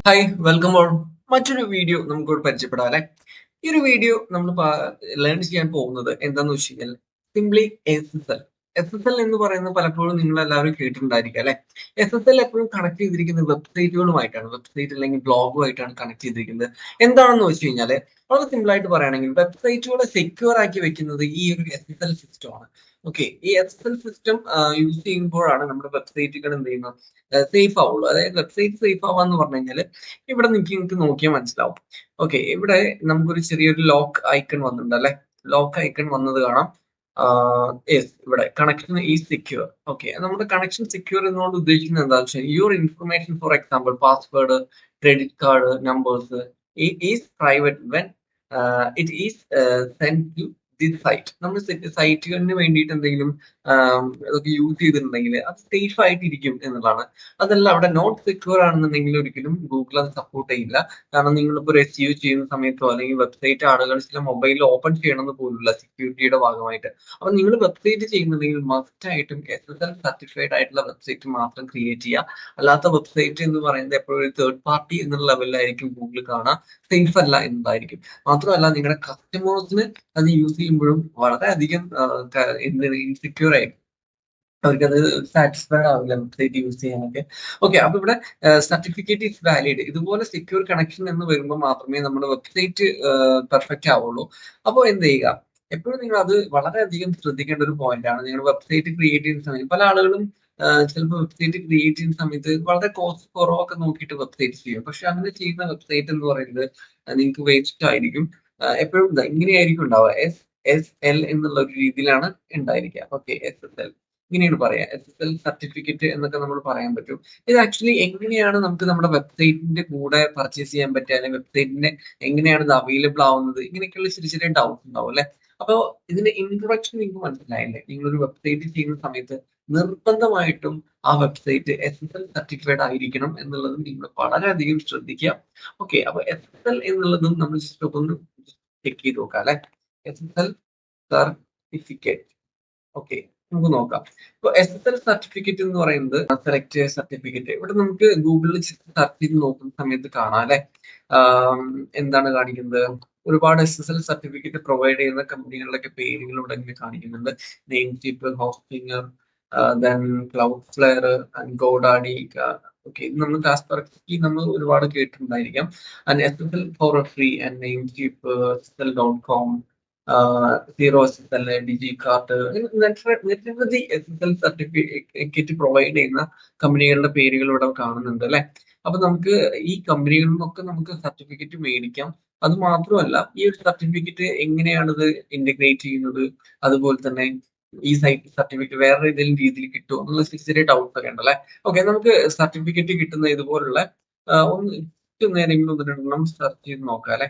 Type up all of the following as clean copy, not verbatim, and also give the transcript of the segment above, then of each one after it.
Hi welcome all. മറ്റൊരു video നമുക്കിവിടെ പരിചയപ്പെടാം അല്ലെ. ഈ ഒരു വീഡിയോ നമ്മൾ ലേൺ ചെയ്യാൻ പോകുന്നത് എന്താന്ന് വെച്ച് കഴിഞ്ഞാൽ സിംപ്ലി എസ് എസ് എൽ എന്ന് പറയുന്നത് പലപ്പോഴും നിങ്ങൾ എല്ലാവരും കേട്ടിട്ടുണ്ടായിരിക്കും അല്ലെ. എസ് എസ് എൽ എപ്പോഴും കണക്ട് ചെയ്തിരിക്കുന്നത് വെബ്സൈറ്റുകളുമായിട്ടാണ്, വെബ്സൈറ്റ് അല്ലെങ്കിൽ ബ്ലോഗുമായിട്ടാണ് കണക്ട് ചെയ്തിരിക്കുന്നത്. എന്താണെന്ന് വെച്ച് കഴിഞ്ഞാൽ വളരെ സിമ്പിൾ ആയിട്ട് പറയുകയാണെങ്കിൽ വെബ്സൈറ്റുകളെ സെക്യൂർ ആക്കി വെക്കുന്നത് ഈ ഒരു എസ് എസ് എൽ സിസ്റ്റം ആണ്. ഓക്കെ, ഈ S S L system use ചെയ്യുമ്പോഴാണ് നമ്മുടെ വെബ്സൈറ്റുകൾ എന്ത് ചെയ്യുന്നത്, സേഫ് ആവുള്ളൂ. അതായത് വെബ്സൈറ്റ് സേഫ് ആവാന്ന് പറഞ്ഞു കഴിഞ്ഞാൽ ഇവിടെ നിങ്ങൾക്ക് നോക്കിയാൽ മനസ്സിലാവും. ഓക്കെ, ഇവിടെ നമുക്കൊരു ചെറിയൊരു ലോക്ക് ഐക്കൺ വന്നിട്ടുണ്ട് അല്ലെ. ലോക്ക് ഐക്കൺ വന്നത് കാണാം. യെസ്, ഇവിടെ കണക്ഷൻ ഈസ് സെക്യൂർ. ഓക്കെ, നമ്മുടെ കണക്ഷൻ സെക്യൂർ എന്നുകൊണ്ട് ഉദ്ദേശിക്കുന്നത് എന്താണെന്ന് വെച്ചാൽ your information, for example password, credit card numbers is private when it is send to this site. നമ്മൾ സൈറ്റുകളിന് വേണ്ടിയിട്ട് എന്തെങ്കിലും ഇതൊക്കെ യൂസ് ചെയ്തിട്ടുണ്ടെങ്കിൽ അത് സേഫ് ആയിട്ടിരിക്കും എന്നുള്ളതാണ്. അതല്ല, അവിടെ നോട്ട് സെക്യൂർ ആണെന്നുണ്ടെങ്കിൽ ഒരിക്കലും ഗൂഗിൾ അത് സപ്പോർട്ട് ചെയ്യില്ല. കാരണം നിങ്ങളിപ്പോൾ ഒരു SEO ചെയ്യുന്ന സമയത്തോ അല്ലെങ്കിൽ വെബ്സൈറ്റ് ആളുകൾ ചില മൊബൈലിൽ ഓപ്പൺ ചെയ്യണമെന്ന് പോലുള്ള സെക്യൂരിറ്റിയുടെ ഭാഗമായിട്ട്. അപ്പൊ നിങ്ങൾ വെബ്സൈറ്റ് ചെയ്യുന്നുണ്ടെങ്കിൽ മസ്റ്റ് ആയിട്ടും SSL സർട്ടിഫൈഡ് ആയിട്ടുള്ള വെബ്സൈറ്റ് മാത്രം ക്രിയേറ്റ് ചെയ്യുക. അല്ലാത്ത വെബ്സൈറ്റ് എന്ന് പറയുന്നത് എപ്പോഴും ഒരു തേർഡ് പാർട്ടി എന്നുള്ള ലെവലിലായിരിക്കും ഗൂഗിൾ കാണുക, സേഫ് അല്ല എന്നതായിരിക്കും. മാത്രമല്ല നിങ്ങളുടെ കസ്റ്റമേഴ്സിന് അത് യൂസ് ചെയ്യുമ്പോഴും വളരെയധികം എന്താണ് ഇൻസെക്യൂർ ആയിരിക്കും. അവർക്കത് സാറ്റിസ്ഫൈഡ് ആവില്ല വെബ്സൈറ്റ് യൂസ് ചെയ്യാനൊക്കെ. ഓക്കെ, അപ്പൊ ഇവിടെ സർട്ടിഫിക്കറ്റ് ഇസ് വാലിഡ്. ഇതുപോലെ സെക്യൂർ കണക്ഷൻ എന്ന് വരുമ്പോൾ മാത്രമേ നമ്മുടെ വെബ്സൈറ്റ് പെർഫെക്റ്റ് ആവുള്ളൂ. അപ്പോൾ എന്ത് ചെയ്യുക, എപ്പോഴും നിങ്ങൾ അത് വളരെയധികം ശ്രദ്ധിക്കേണ്ട ഒരു പോയിന്റ് ആണ്. നിങ്ങൾ വെബ്സൈറ്റ് ക്രിയേറ്റ് ചെയ്യുന്ന സമയത്ത് പല ആളുകളും ചിലപ്പോൾ വെബ്സൈറ്റ് ക്രിയേറ്റ് ചെയ്യുന്ന സമയത്ത് വളരെ കോസ്റ്റ് കുറവൊക്കെ നോക്കിയിട്ട് വെബ്സൈറ്റ് ചെയ്യും. പക്ഷെ അങ്ങനെ ചെയ്യുന്ന വെബ്സൈറ്റ് എന്ന് പറയുന്നത് നിങ്ങൾക്ക് വേസ്റ്റ് ആയിരിക്കും. എപ്പോഴും ഇങ്ങനെയായിരിക്കും ഉണ്ടാവുക, SSL എന്നുള്ള ഒരു രീതിയിലാണ് ഉണ്ടായിരിക്കുക. ഓക്കെ, SSL ഇങ്ങനെയാണ് പറയാ, SSL സർട്ടിഫിക്കറ്റ് എന്നൊക്കെ നമ്മൾ പറയാൻ പറ്റും. ഇത് ആക്ച്വലി എങ്ങനെയാണ് നമുക്ക് നമ്മുടെ വെബ്സൈറ്റിന്റെ കൂടെ പർച്ചേസ് ചെയ്യാൻ പറ്റുക, അല്ലെങ്കിൽ വെബ്സൈറ്റിന്റെ എങ്ങനെയാണ് ഇത് അവൈലബിൾ ആവുന്നത്, ഇങ്ങനെയൊക്കെയുള്ള ചെറിയ ചെറിയ ഡൗട്ട്സ് ഉണ്ടാവും അല്ലെ. അപ്പോൾ ഇതിന്റെ ഇൻട്രൊഡക്ഷൻ നിങ്ങൾക്ക് മനസ്സിലായില്ലേ. നിങ്ങളൊരു വെബ്സൈറ്റ് ചെയ്യുന്ന സമയത്ത് നിർബന്ധമായിട്ടും ആ വെബ്സൈറ്റ് SSL സർട്ടിഫൈഡ് ആയിരിക്കണം എന്നുള്ളത് നിങ്ങൾ വളരെയധികം ശ്രദ്ധിക്കുക. ഓക്കെ, അപ്പൊ SSL എന്നുള്ളതും നമ്മൾ ജസ്റ്റ് ഒന്ന് ചെക്ക് ചെയ്ത് നോക്കാം അല്ലെ. SSL certificate. ഓക്കെ, നമുക്ക് നോക്കാം. ഇപ്പൊ SSL സർട്ടിഫിക്കറ്റ് എന്ന് പറയുന്നത് സെലക്ട് സർട്ടിഫിക്കറ്റ്. ഇവിടെ നമുക്ക് ഗൂഗിളിൽ സെർച്ച് ചെയ്ത് നോക്കുന്ന സമയത്ത് കാണാം അല്ലെ. എന്താണ് കാണിക്കുന്നത്, ഒരുപാട് SSL സർട്ടിഫിക്കറ്റ് പ്രൊവൈഡ് ചെയ്യുന്ന കമ്പനികളുടെ പേരുകൾ ഇവിടെ ഇങ്ങനെ കാണിക്കുന്നുണ്ട്. Namecheap, Hostinger, then Cloudflare, GoDaddy. Okay, നമ്മൾ കാസ്പെർസ്കി നമ്മൾ ഒരുപാട് കേട്ടിട്ടുണ്ടായിരിക്കാം. And SSL for free and Namecheap, SSL.com, zero SSL, DigiCert, നിരവധി SSL സർട്ടിഫിക്കറ്റ് പ്രൊവൈഡ് ചെയ്യുന്ന കമ്പനികളുടെ പേരുകൾ ഇവിടെ കാണുന്നുണ്ട് അല്ലെ. അപ്പൊ നമുക്ക് ഈ കമ്പനികളിൽ നിന്നൊക്കെ നമുക്ക് സർട്ടിഫിക്കറ്റ് മേടിക്കാം. അത് മാത്രമല്ല, ഈ ഒരു സർട്ടിഫിക്കറ്റ് എങ്ങനെയാണ് ഇത് ഇന്റഗ്രേറ്റ് ചെയ്യുന്നത്, അതുപോലെ തന്നെ ഈ സൈറ്റ് സർട്ടിഫിക്കറ്റ് വേറെ ഏതെങ്കിലും രീതിയിൽ കിട്ടുമോ എന്നുള്ള ചെറിയ ചെറിയ ഡൗട്ട്സ് ഒക്കെ ഉണ്ടല്ലേ. ഓക്കെ, നമുക്ക് സർട്ടിഫിക്കറ്റ് കിട്ടുന്ന ഇതുപോലുള്ള നേരെങ്കിലും ഒന്ന് രണ്ടെണ്ണം സെർച്ച് ചെയ്ത് നോക്കാം അല്ലെ.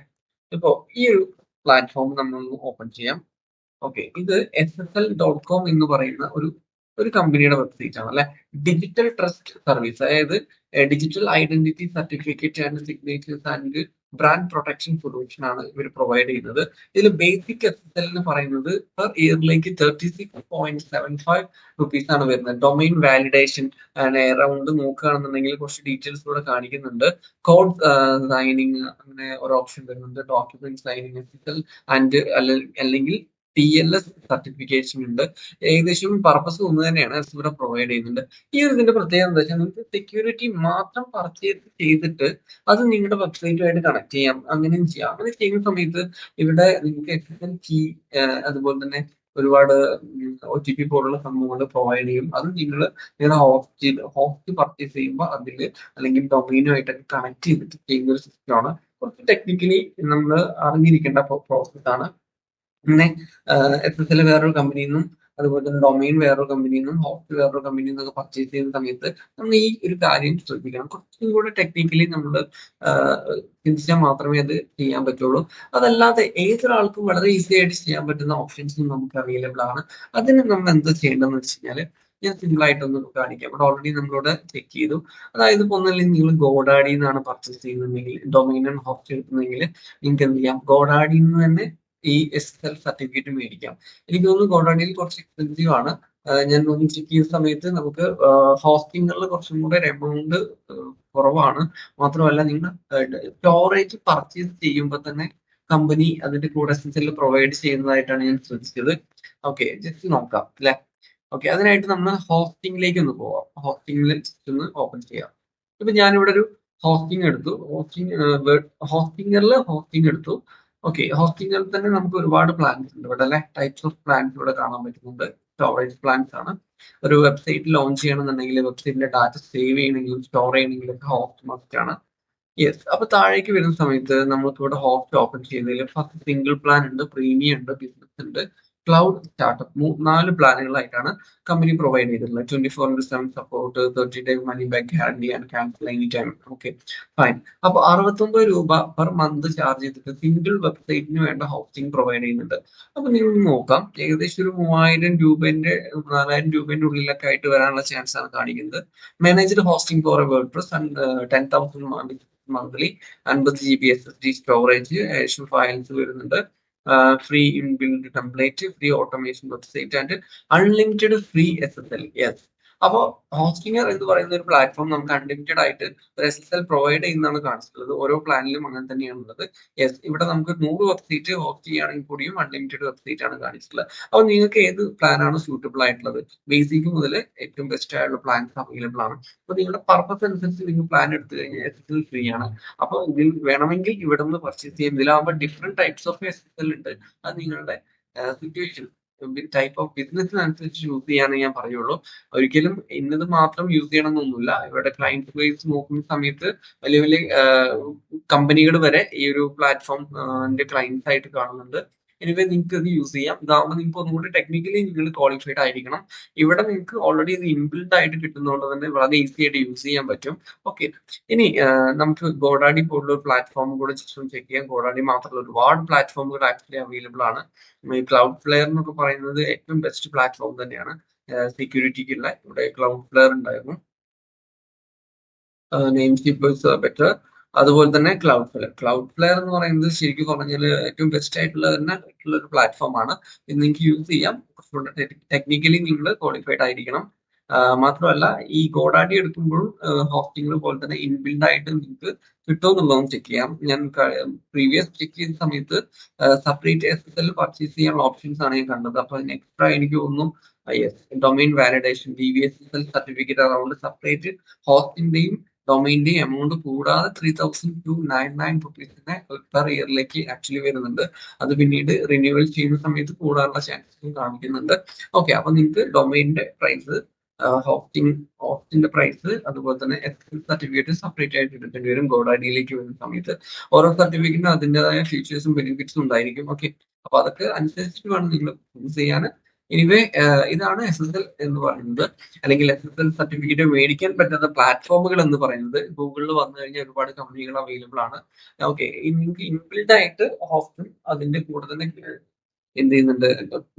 ഇപ്പോ ഈ ഒരു പ്ലാറ്റ്ഫോം നമ്മൾ ഓപ്പൺ ചെയ്യാം. ഓക്കെ, ഇത് SSL.com എന്ന് പറയുന്ന ഒരു ഒരു കമ്പനിയുടെ വെബ്സൈറ്റ് ആണ് അല്ലെ. ഡിജിറ്റൽ ട്രസ്റ്റ് സർവീസ്, അതായത് digital identity certificate and signatures and brand protection solution ആണ് ഇവർ പ്രൊവൈഡ് ചെയ്യുന്നത്. ഇതിൽ ബേസിക് SSL എന്ന് പറയുന്നത് പെർ ഇയറിലേക്ക് 36.75 ആണ് വരുന്നത്. ഡൊമൈൻ വാലിഡേഷൻ ആൻഡ് അറൗണ്ട് നോക്കുകയാണെന്നുണ്ടെങ്കിൽ കുറച്ച് ഡീറ്റെയിൽസ് ഇവിടെ കാണിക്കുന്നുണ്ട്. കോഡ് സൈനിങ്, അങ്ങനെ ഒരു ഓപ്ഷൻ വരുന്നുണ്ട്. ഡോക്യുമെന്റ് സൈനിങ്, SSL ആൻഡ് അല്ലെങ്കിൽ TLS സർട്ടിഫിക്കേഷൻ ഉണ്ട്. ഏകദേശം പർപ്പസ് ഒന്ന് തന്നെയാണ്, ഇവിടെ പ്രൊവൈഡ് ചെയ്യുന്നുണ്ട്. ഈ ഒരു ഇതിന്റെ പ്രത്യേകത എന്താ വെച്ചാൽ നിങ്ങൾക്ക് സെക്യൂരിറ്റി മാത്രം പർച്ചേസ് ചെയ്തിട്ട് അത് നിങ്ങളുടെ വെബ്സൈറ്റുമായിട്ട് കണക്ട് ചെയ്യാം, അങ്ങനെയും ചെയ്യാം. അങ്ങനെ ചെയ്യുന്ന സമയത്ത് ഇവിടെ നിങ്ങൾക്ക് SSL കീ, അതുപോലെ തന്നെ ഒരുപാട് OTP പോലുള്ള സംഭവങ്ങൾ പ്രൊവൈഡ് ചെയ്യും. അത് നിങ്ങളുടെ ഹോസ്റ്റ് പർച്ചേസ് ചെയ്യുമ്പോൾ അതിൽ അല്ലെങ്കിൽ ഡൊമൈനുമായിട്ടൊക്കെ കണക്ട് ചെയ്തിട്ട് ചെയ്യുന്ന ഒരു സിസ്റ്റമാണ്. കുറച്ച് ടെക്നിക്കലി നമ്മൾ അറിഞ്ഞിരിക്കേണ്ട പ്രോസസ് ആണ്. അങ്ങനെ SSL വേറൊരു കമ്പനിയിൽ നിന്നും, അതുപോലെ തന്നെ ഡൊമൈൻ വേറൊരു കമ്പനിയിൽ നിന്നും, ഹോസ്റ്റ് വേറൊരു കമ്പനിയിൽ നിന്നൊക്കെ പർച്ചേസ് ചെയ്യുന്ന സമയത്ത് നമ്മൾ ഈ ഒരു കാര്യം ശ്രദ്ധിക്കണം. കുറച്ചും കൂടെ ടെക്നിക്കലി നമ്മൾ ചിന്തിച്ചാൽ മാത്രമേ അത് ചെയ്യാൻ പറ്റുള്ളൂ. അതല്ലാതെ ഏതൊരാൾക്കും വളരെ ഈസി ആയിട്ട് ചെയ്യാൻ പറ്റുന്ന ഓപ്ഷൻസും നമുക്ക് അവൈലബിൾ ആണ്. അതിന് നമ്മൾ എന്താ ചെയ്യേണ്ടതെന്ന് വെച്ച് കഴിഞ്ഞാൽ ഞാൻ സിമ്പിൾ ആയിട്ടൊന്ന് കാണിക്കാം. ഇവിടെ ഓൾറെഡി നമ്മളിവിടെ ചെക്ക് ചെയ്തു. അതായത് ഇപ്പോൾ ഒന്നല്ലെങ്കിൽ നിങ്ങൾ ഗോഡാഡി എന്നാണ് പർച്ചേസ് ചെയ്യുന്നുണ്ടെങ്കിൽ, ഡൊമൈൻ ആൻഡ് ഹോസ്റ്റ് എടുക്കുന്നെങ്കിൽ നിങ്ങൾക്ക് എന്ത് ചെയ്യാം, ഗോഡാഡിയിൽ നിന്ന് തന്നെ ഈ SSL സർട്ടിഫിക്കറ്റ് മേടിക്കാം. എനിക്ക് തോന്നുന്നു ഗോഡാഡിയിൽ കുറച്ച് എക്സ്പെൻസീവ് ആണ്. ഞാൻ ഒന്ന് ചെക്ക് ചെയ്ത സമയത്ത് നമുക്ക് ഹോസ്റ്റിങ്ങുകളിൽ കുറച്ചും കൂടെ ഒരു എമൗണ്ട് കുറവാണ്. മാത്രമല്ല നിങ്ങൾ സ്റ്റോറേജ് പർച്ചേസ് ചെയ്യുമ്പോൾ തന്നെ കമ്പനി അതിന്റെ കൂടെ SSL പ്രൊവൈഡ് ചെയ്യുന്നതായിട്ടാണ് ഞാൻ ശ്രദ്ധിച്ചത്. ഓക്കെ, ജസ്റ്റ് നോക്കാം അല്ലെ. ഓക്കെ, അതിനായിട്ട് നമ്മൾ ഹോസ്റ്റിംഗിലേക്ക് ഒന്ന് പോവാം. ഹോസ്റ്റിംഗിൽ ജസ്റ്റ് ഒന്ന് ഓപ്പൺ ചെയ്യാം. ഇപ്പൊ ഞാനിവിടെ ഒരു ഹോസ്റ്റിംഗ് എടുത്തു. ഹോസ്റ്റിംഗ് എടുത്തു. ഓക്കെ, ഹോസ്റ്റിംഗിൽ തന്നെ നമുക്ക് ഒരുപാട് പ്ലാൻസ് ഉണ്ട് ഇവിടെ അല്ലെ. ടൈപ്സ് ഓഫ് പ്ലാൻസ് ഇവിടെ കാണാൻ പറ്റുന്നുണ്ട്. സ്റ്റോറേജ് പ്ലാൻസ് ആണ്. ഒരു വെബ്സൈറ്റ് ലോഞ്ച് ചെയ്യണമെന്നുണ്ടെങ്കിൽ, വെബ്സൈറ്റിന്റെ ഡാറ്റ സേവ് ചെയ്യണമെങ്കിലും സ്റ്റോർ ചെയ്യണമെങ്കിലും ഒക്കെ ഹോസ്റ്റ് മസ്റ്റ് ആണ്. യെസ്, അപ്പൊ താഴേക്ക് വരുന്ന സമയത്ത് നമുക്ക് ഇവിടെ ഹോസ്റ്റ് ഓപ്പൺ ചെയ്തതിൽ ഫസ്റ്റ് സിംഗിൾ പ്ലാൻ ഉണ്ട്, പ്രീമിയം ഉണ്ട്, ബിസിനസ് ഉണ്ട്, ക്ലൗഡ് സ്റ്റാർട്ടപ്പ് 4 പ്ലാനുകളായിട്ടാണ് കമ്പനി പ്രൊവൈഡ് ചെയ്തിട്ടുള്ളത്. 24/7 support, 30-day money back guarantee and cancel any time. Okay, fine. അപ്പൊ 69 രൂപ പെർ മന്ത് ചാർജ് ചെയ്തിട്ട് സിംഗിൾ വെബ്സൈറ്റിന് വേണ്ട ഹോസ്റ്റിംഗ് പ്രൊവൈഡ് ചെയ്യുന്നുണ്ട്. അപ്പൊ നിങ്ങൾ നോക്കാം, ഏകദേശം ഒരു 3000 രൂപന്റെ 4000 രൂപന്റെ ഉള്ളിലൊക്കെ ആയിട്ട് വരാനുള്ള ചാൻസ് ആണ് കാണിക്കുന്നത്. Managed hosting for a WordPress and 10,000 monthly, 50 GB SSD storage, Asian files വരുന്നുണ്ട്, free inbuilt template, free automation website and unlimited free SSL. Yes, അപ്പോ ഹോസ്റ്റിംഗർ എന്ന് പറയുന്ന ഒരു പ്ലാറ്റ്ഫോം നമുക്ക് അൺലിമിറ്റഡ് ആയിട്ട് ഒരു SSL പ്രൊവൈഡ് ചെയ്യുന്നതാണ് കാണിച്ചിട്ടുള്ളത്. ഓരോ പ്ലാനിലും അങ്ങനെ തന്നെയാണ് ഉള്ളത്. യെസ്, ഇവിടെ നമുക്ക് 100 വെബ്സൈറ്റ് ഹോസ്റ്റ് ചെയ്യുകയാണെങ്കിൽ കൂടിയും അൺലിമിറ്റഡ് വെബ്സൈറ്റ് ആണ് കാണിച്ചിട്ടുള്ളത്. അപ്പോൾ നിങ്ങൾക്ക് ഏത് പ്ലാനാണ് സൂട്ടബിൾ ആയിട്ടുള്ളത്? ബേസിക് മുതൽ ഏറ്റവും ബെസ്റ്റ് ആയിട്ടുള്ള പ്ലാൻസ് അവൈലബിൾ ആണ്. അപ്പൊ നിങ്ങളുടെ പർപ്പസ് അനുസരിച്ച് നിങ്ങൾ പ്ലാൻ എടുത്തു കഴിഞ്ഞാൽ SSL ഫ്രീ ആണ്. അപ്പൊ ഇതിൽ വേണമെങ്കിൽ ഇവിടെ നിന്ന് പർച്ചേസ് ചെയ്യാം. ഇതിലാവുമ്പോൾ ഡിഫറെന്റ് ടൈപ്സ് ഓഫ് SSL ഉണ്ട്. അത് നിങ്ങളുടെ സിറ്റുവേഷൻ, ടൈപ്പ് ഓഫ് ബിസിനസ്സിനനുസരിച്ച് യൂസ് ചെയ്യാനേ ഞാൻ പറയുള്ളൂ. ഒരിക്കലും ഇന്നത് മാത്രം യൂസ് ചെയ്യണം എന്നൊന്നുമില്ല. ഇവിടെ ക്ലയന്റ് ബേസ് നോക്കുന്ന സമയത്ത് വലിയ വലിയ കമ്പനികൾ വരെ ഈ ഒരു പ്ലാറ്റ്ഫോമിന്റെ ക്ലയൻസ് ആയിട്ട് കാണുന്നുണ്ട്. എനിവേ നിങ്ങൾക്ക് ഇത് യൂസ് ചെയ്യാം. ഇതാവുമ്പോൾ നിങ്ങൾക്ക് ഒന്നുകൂടി ടെക്നിക്കലി നിങ്ങൾ ക്വാളിഫൈഡ് ആയിരിക്കണം. ഇവിടെ നിങ്ങൾക്ക് ഓൾറെഡി ഇത് ഇൻബിൽഡ് ആയിട്ട് കിട്ടുന്നതുകൊണ്ട് തന്നെ വളരെ ഈസി ആയിട്ട് യൂസ് ചെയ്യാൻ പറ്റും. ഓക്കെ, ഇനി നമുക്ക് ഗോഡാഡി പോലുള്ള ഒരു പ്ലാറ്റ്ഫോം കൂടെ ജസ്റ്റ് ചെക്ക് ചെയ്യാം. ഗോഡാഡി മാത്രമല്ല ഒരുപാട് പ്ലാറ്റ്ഫോമുകൾ ആക്ച്വലി അവൈലബിൾ ആണ്. ക്ലൗഡ് ഫ്ലെയർ എന്നൊക്കെ പറയുന്നത് ഏറ്റവും ബെസ്റ്റ് പ്ലാറ്റ്ഫോം തന്നെയാണ് സെക്യൂരിറ്റിക്കുള്ള. ഇവിടെ ക്ലൗഡ് ഫ്ലെയർ ഉണ്ടായിരുന്നു, നെയിം സ്ലിപ്പ് ബെറ്റർ. അതുപോലെ തന്നെ ക്ലൗഡ് ഫ്ലെയർ എന്ന് പറയുന്നത് ശരിക്കും പറഞ്ഞാൽ ഏറ്റവും ബെസ്റ്റ് ആയിട്ടുള്ള തന്നെ ഒരു പ്ലാറ്റ്ഫോം ആണ്. ഇത് നിങ്ങൾക്ക് യൂസ് ചെയ്യാം. ടെക്നിക്കലി നിങ്ങൾ ക്വാളിഫൈഡ് ആയിരിക്കണം. മാത്രമല്ല ഈ ഗോഡാഡി എടുക്കുമ്പോഴും ഹോസ്റ്റിംഗ് പോലെ തന്നെ ഇൻബിൽഡ് ആയിട്ട് നിങ്ങൾക്ക് കിട്ടുമെന്നുള്ളതും ചെക്ക് ചെയ്യാം. ഞാൻ പ്രീവിയസ് ചെക്ക് ചെയ്ത സമയത്ത് സെപ്പറേറ്റ് SSL പർച്ചേസ് ചെയ്യാനുള്ള ഓപ്ഷൻസ് ആണ് ഞാൻ കണ്ടത്. അപ്പൊ അതിന് എക്സ്ട്രാ എനിക്ക് ഒന്നും domain validation, DVSSL certificate around separate ഹോസ്റ്റിന്റെയും ഡൊമൈന്റെയും എമൗണ്ട് കൂടാതെ 3,299 റുപ്പീസിനെ പെർ ഇയറിലേക്ക് ആക്ച്വലി വരുന്നുണ്ട്. അത് പിന്നീട് റിന്യൂവൽ ചെയ്യുന്ന സമയത്ത് കൂടാനുള്ള ചാൻസസും കാണിക്കുന്നുണ്ട്. ഓക്കെ, അപ്പൊ നിങ്ങൾക്ക് ഡൊമൈനിന്റെ പ്രൈസ്, ഹോസ്റ്റിന്റെ പ്രൈസ്, അതുപോലെ തന്നെ SSL സർട്ടിഫിക്കറ്റ് സെപ്പറേറ്റ് ആയിട്ട് എടുക്കേണ്ടി വരും. ഗോഡാഡിയിലേക്ക് വരുന്ന സമയത്ത് ഓരോ സർട്ടിഫിക്കറ്റിനും അതിൻ്റെതായ ഫീച്ചേഴ്സും ബെനിഫിറ്റ്സും ഉണ്ടായിരിക്കും. ഓക്കെ, അപ്പൊ അതൊക്കെ അനുസരിച്ചിട്ട് വേണം നിങ്ങൾ യൂസ് ചെയ്യാൻ. എനിവേ ഇതാണ് SSL എന്ന് പറയുന്നത്, അല്ലെങ്കിൽ SSL സർട്ടിഫിക്കറ്റ് മേടിക്കാൻ പറ്റുന്ന പ്ലാറ്റ്ഫോമുകൾ എന്ന് പറയുന്നത്. ഗൂഗിളിൽ വന്നു കഴിഞ്ഞാൽ ഒരുപാട് കമ്പനികൾ അവൈലബിൾ ആണ്. ഓക്കെ, നിങ്ങൾക്ക് ഇൻബിൽഡ് ആയിട്ട് ഹോസ്റ്റും അതിന്റെ കൂടെ തന്നെ എന്ത് ചെയ്യുന്നുണ്ട്,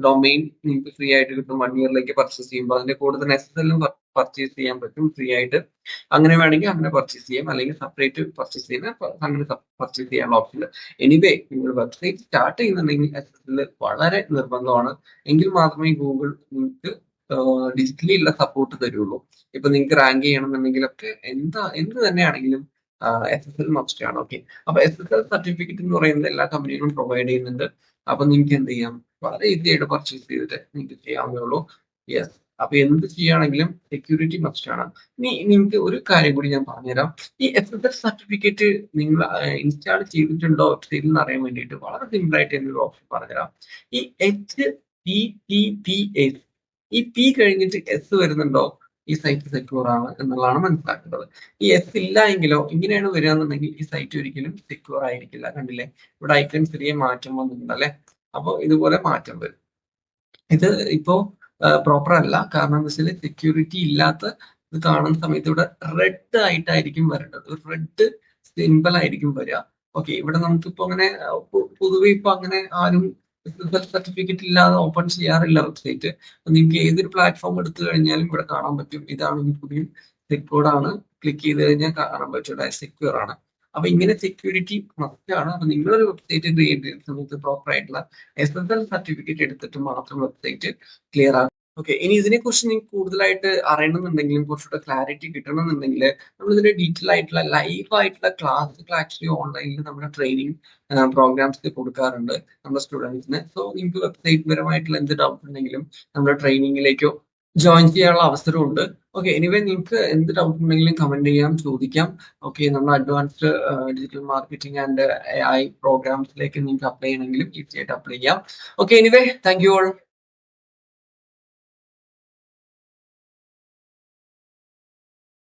ഡൊമൈൻ നിങ്ങൾക്ക് ഫ്രീ ആയിട്ട് കിട്ടും. 1 ഇയറിലേക്ക് പർച്ചേസ് ചെയ്യുമ്പോൾ അതിന്റെ കൂടെ തന്നെ SSL പർച്ചേസ് ചെയ്യാൻ പറ്റും ഫ്രീ ആയിട്ട്. അങ്ങനെ വേണമെങ്കിൽ അങ്ങനെ പർച്ചേസ് ചെയ്യാം, അല്ലെങ്കിൽ സെപ്പറേറ്റ് പർച്ചേസ് ചെയ്യുന്ന അങ്ങനെ പർച്ചേസ് ചെയ്യാനുള്ള ഓപ്ഷൻ ഉണ്ട്. എനിവേ നിങ്ങൾ വെബ്സൈറ്റ് സ്റ്റാർട്ട് ചെയ്യുന്നുണ്ടെങ്കിൽ SSL വളരെ നിർബന്ധമാണ്. എങ്കിൽ മാത്രമേ ഗൂഗിൾ നിങ്ങൾക്ക് ഡിജിറ്റലി ഉള്ള സപ്പോർട്ട് തരുള്ളൂ. ഇപ്പൊ നിങ്ങൾക്ക് റാങ്ക് ചെയ്യണമെന്നുണ്ടെങ്കിലൊക്കെ എന്ത് തന്നെയാണെങ്കിലും SSL മസ്റ്റ് ആണ്. ഓക്കെ, അപ്പൊ SSL സർട്ടിഫിക്കറ്റ് എന്ന് പറയുന്നത് എല്ലാ കമ്പനികളും പ്രൊവൈഡ് ചെയ്യുന്നുണ്ട്. അപ്പൊ നിങ്ങൾക്ക് എന്ത് ചെയ്യാം, വളരെ ഈസി ആയിട്ട് പർച്ചേസ് ചെയ്തിട്ട് നിങ്ങൾക്ക് ചെയ്യാവുന്നേ ഉള്ളൂ. യെസ്, അപ്പൊ എന്ത് ചെയ്യുകയാണെങ്കിലും സെക്യൂരിറ്റി മസ്റ്റ് ആണ്. ഇനി നിങ്ങൾക്ക് ഒരു കാര്യം കൂടി ഞാൻ പറഞ്ഞുതരാം. ഈ SSL സർട്ടിഫിക്കറ്റ് നിങ്ങൾ ഇൻസ്റ്റാൾ ചെയ്തിട്ടുണ്ടോ വെബ്സൈറ്റിൽ നിന്ന് അറിയാൻ വേണ്ടിയിട്ട് വളരെ സിമ്പിൾ ആയിട്ട് എന്നൊരു ഓപ്ഷൻ പറഞ്ഞുതരാം. ഈ HTTPS, ഈ P കഴിഞ്ഞിട്ട് S വരുന്നുണ്ടോ, ഈ സൈറ്റ് സെക്യൂർ ആണ് എന്നുള്ളതാണ് മനസ്സിലാക്കേണ്ടത്. ഈ S ഇല്ല എങ്കിലോ, ഇങ്ങനെയാണ് വരിക എന്നുണ്ടെങ്കിൽ ഈ സൈറ്റ് ഒരിക്കലും സെക്യൂർ ആയിരിക്കില്ല. കണ്ടില്ലേ, ഇവിടെ ഐക്കൺ ചെറിയ മാറ്റം വന്നിട്ടുണ്ട് അല്ലെ. അപ്പൊ ഇതുപോലെ മാറ്റം വരും. ഇത് ഇപ്പോ പ്രോപ്പർ അല്ല. കാരണം എന്താ വെച്ചാൽ സെക്യൂരിറ്റി ഇല്ലാത്ത ഇത് കാണുന്ന സമയത്ത് ഇവിടെ റെഡ് ആയിട്ടായിരിക്കും വരേണ്ടത്. ഒരു റെഡ് സിമ്പിൾ ആയിരിക്കും വരിക. ഓക്കെ, ഇവിടെ നമുക്കിപ്പോ അങ്ങനെ പൊതുവെ ഇപ്പൊ അങ്ങനെ ആരും സർട്ടിഫിക്കറ്റ് ഇല്ലാതെ ഓപ്പൺ ചെയ്യാറില്ല വെബ്സൈറ്റ്. നിങ്ങൾക്ക് ഏതൊരു പ്ലാറ്റ്ഫോം എടുത്തു കഴിഞ്ഞാലും ഇവിടെ കാണാൻ പറ്റും. ഇതാണ് പുതിയ സെക്യൂർഡ് ആണ്, ക്ലിക്ക് ചെയ്ത് കഴിഞ്ഞാൽ കാണാൻ പറ്റും സെക്യൂർ ആണ്. അപ്പൊ ഇങ്ങനെ സെക്യൂരിറ്റി മസ്റ്റ് ആണ്. അപ്പൊ നിങ്ങളൊരു വെബ്സൈറ്റ് ക്രിയേറ്റ് ചെയ്യുന്ന സമയത്ത് പ്രോപ്പർ ആയിട്ടുള്ള SSL സർട്ടിഫിക്കറ്റ് എടുത്തിട്ട് മാത്രം വെബ്സൈറ്റ് ക്ലിയർ ഓക്കെ. ഇനി ഇതിനെക്കുറിച്ച് നിങ്ങൾക്ക് കൂടുതലായിട്ട് അറിയണമെന്നുണ്ടെങ്കിലും കുറച്ചുകൂടെ ക്ലാരിറ്റി കിട്ടണമെന്നുണ്ടെങ്കിൽ നമ്മളിതിന്റെ ഡീറ്റെയിൽ ആയിട്ടുള്ള ലൈവ് ആയിട്ടുള്ള ക്ലാസ്സുകൾ ആക്ച്വലി ഓൺലൈനിൽ നമ്മുടെ ട്രെയിനിങ് പ്രോഗ്രാംസ് കൊടുക്കാറുണ്ട് നമ്മുടെ സ്റ്റുഡൻസിന്. സോ നിങ്ങൾക്ക് വെബ്സൈറ്റ് പരമായിട്ടുള്ള എന്ത് ഡൗട്ട് ഉണ്ടെങ്കിലും നമ്മുടെ ട്രെയിനിങ്ങിലേക്കോ ജോയിൻ ചെയ്യാനുള്ള അവസരമുണ്ട്. ഓക്കെ. എനിവേ നിങ്ങൾക്ക് എന്ത് ഡൗട്ട് ഉണ്ടെങ്കിലും കമന്റ് ചെയ്യാം, ചോദിക്കാം. ഓക്കെ. നമ്മുടെ advanced digital marketing and AI പ്രോഗ്രാംസിലേക്ക് നിങ്ങൾക്ക് അപ്ലൈ ചെയ്യണമെങ്കിലും ഈസി ആയിട്ട് അപ്ലൈ ചെയ്യാം. Okay. Anyway thank you all.